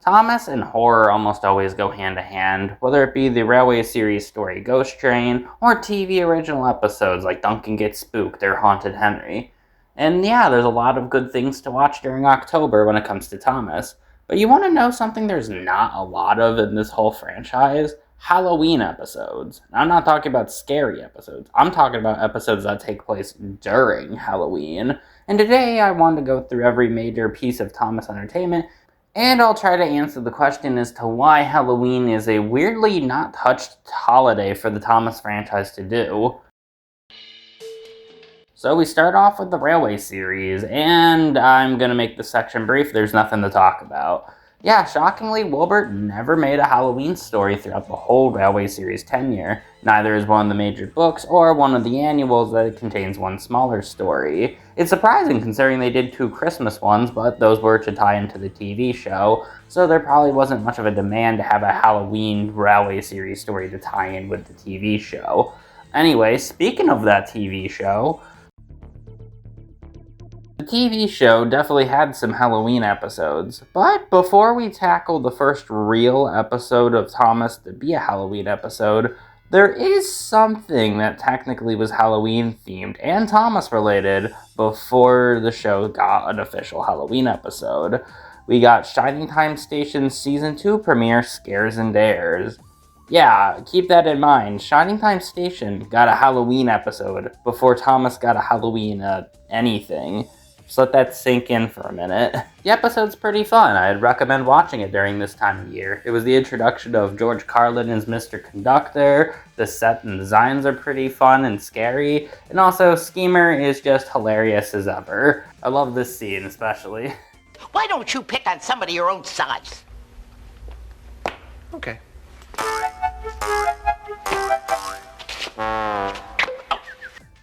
Thomas and horror almost always go hand to hand, whether it be the Railway series story Ghost Train, or TV original episodes like Duncan Gets Spooked or Haunted Henry. And yeah, there's a lot of good things to watch during October when it comes to Thomas. But you want to know something there's not a lot of in this whole franchise? Halloween episodes. I'm not talking about scary episodes. I'm talking about episodes that take place during Halloween. And today I wanted to go through every major piece of Thomas Entertainment, and I'll try to answer the question as to why Halloween is a weirdly not touched holiday for the Thomas franchise to do. So we start off with the Railway series, and I'm going to make this section brief, there's nothing to talk about. Yeah, shockingly, Wilbert never made a Halloween story throughout the whole Railway series tenure. Neither is one of the major books or one of the annuals that contains one smaller story. It's surprising considering they did 2 Christmas ones, but those were to tie into the TV show, so there probably wasn't much of a demand to have a Halloween Railway series story to tie in with the TV show. Anyway, speaking of that TV show, the TV show definitely had some Halloween episodes, but before we tackle the first real episode of Thomas to be a Halloween episode, there is something that technically was Halloween themed and Thomas related before the show got an official Halloween episode. We got Shining Time Station's Season 2 premiere, Scares and Dares. Yeah, keep that in mind. Shining Time Station got a Halloween episode before Thomas got a Halloween anything. Just let that sink in for a minute. The episode's pretty fun. I'd recommend watching it during this time of year. It was the introduction of George Carlin as Mr. Conductor. The set and designs are pretty fun and scary. And also, Schemer is just hilarious as ever. I love this scene especially. Why don't you pick on somebody your own size? Okay.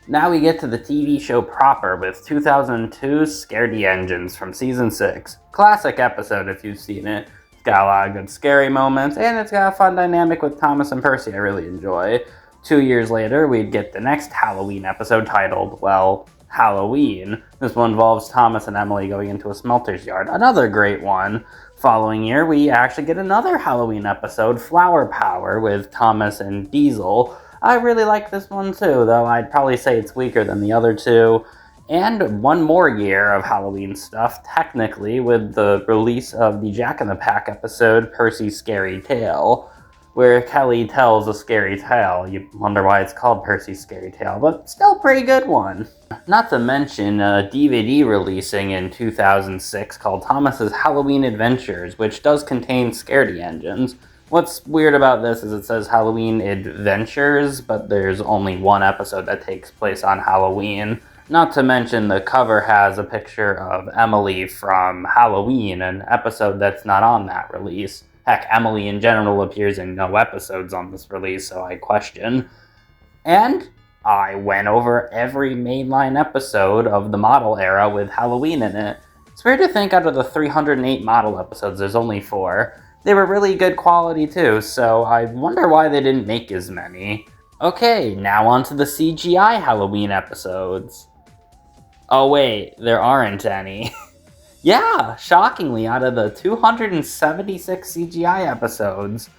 Now we get to the TV show proper with 2002's Scaredy Engines from Season 6. Classic episode if you've seen it. It's got a lot of good scary moments, and it's got a fun dynamic with Thomas and Percy I really enjoy. 2 years later, we'd get the next Halloween episode titled, well, Halloween. This one involves Thomas and Emily going into a smelter's yard. Another great one. Following year, we actually get another Halloween episode, Flower Power, with Thomas and Diesel. I really like this one too, though I'd probably say it's weaker than the other two. And one more year of Halloween stuff, technically, with the release of the Jack in the Pack episode, Percy's Scary Tale, where Kelly tells a scary tale. You wonder why it's called Percy's Scary Tale, but still a pretty good one. Not to mention a DVD releasing in 2006 called Thomas's Halloween Adventures, which does contain Scaredy Engines. What's weird about this is it says Halloween Adventures, but there's only one episode that takes place on Halloween. Not to mention the cover has a picture of Emily from Halloween, an episode that's not on that release. Heck, Emily in general appears in no episodes on this release, so I question. And I went over every mainline episode of the model era with Halloween in it. It's weird to think out of the 308 model episodes, there's only 4. They were really good quality too, so I wonder why they didn't make as many. Okay, now on to the CGI Halloween episodes. Oh wait, there aren't any. Yeah, shockingly, out of the 276 CGI episodes,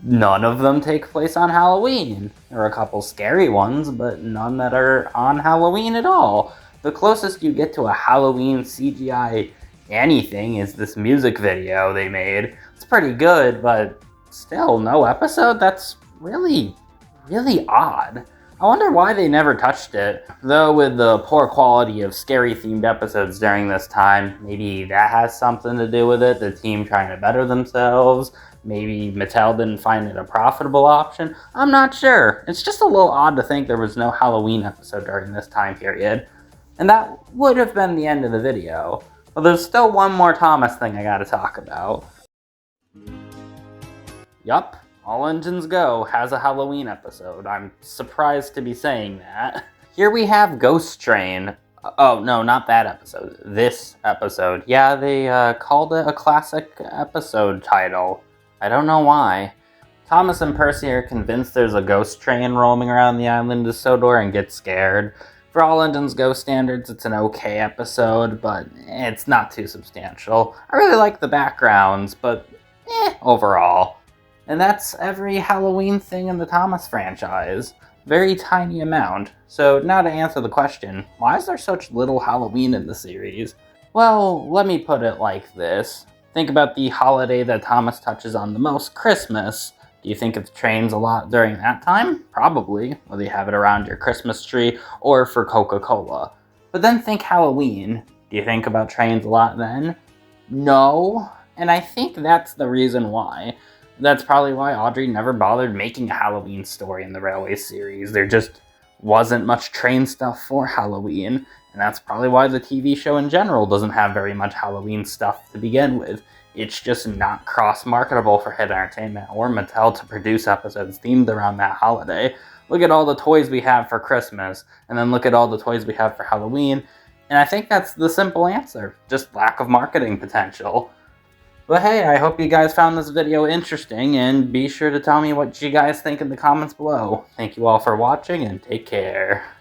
none of them take place on Halloween. There are a couple scary ones, but none that are on Halloween at all. The closest you get to a Halloween CGI anything is this music video they made. It's pretty good, but still, no episode? That's really odd. I wonder why they never touched it. Though with the poor quality of scary-themed episodes during this time, maybe that has something to do with it, the team trying to better themselves. Maybe Mattel didn't find it a profitable option. I'm not sure. It's just a little odd to think there was no Halloween episode during this time period. And that would have been the end of the video. But there's still one more Thomas thing I gotta talk about. Yup, All Engines Go has a Halloween episode. I'm surprised to be saying that. Here we have Ghost Train. Oh, no, not that episode. This episode. Yeah, they called it a classic episode title. I don't know why. Thomas and Percy are convinced there's a ghost train roaming around the island of Sodor and get scared. For All Engines Go standards, it's an okay episode, but it's not too substantial. I really like the backgrounds, but overall. And that's every Halloween thing in the Thomas franchise. Very tiny amount. So now to answer the question, why is there such little Halloween in the series? Well, let me put it like this. Think about the holiday that Thomas touches on the most, Christmas. Do you think it trains a lot during that time? Probably, whether you have it around your Christmas tree or for Coca-Cola. But then think Halloween. Do you think about trains a lot then? No, and I think that's the reason why. That's probably why Audrey never bothered making a Halloween story in the Railway series. There just wasn't much train stuff for Halloween, and that's probably why the TV show in general doesn't have very much Halloween stuff to begin with. It's just not cross-marketable for Hit Entertainment or Mattel to produce episodes themed around that holiday. Look at all the toys we have for Christmas, and then look at all the toys we have for Halloween, and I think that's the simple answer. Just lack of marketing potential. But hey, I hope you guys found this video interesting, and be sure to tell me what you guys think in the comments below. Thank you all for watching, and take care.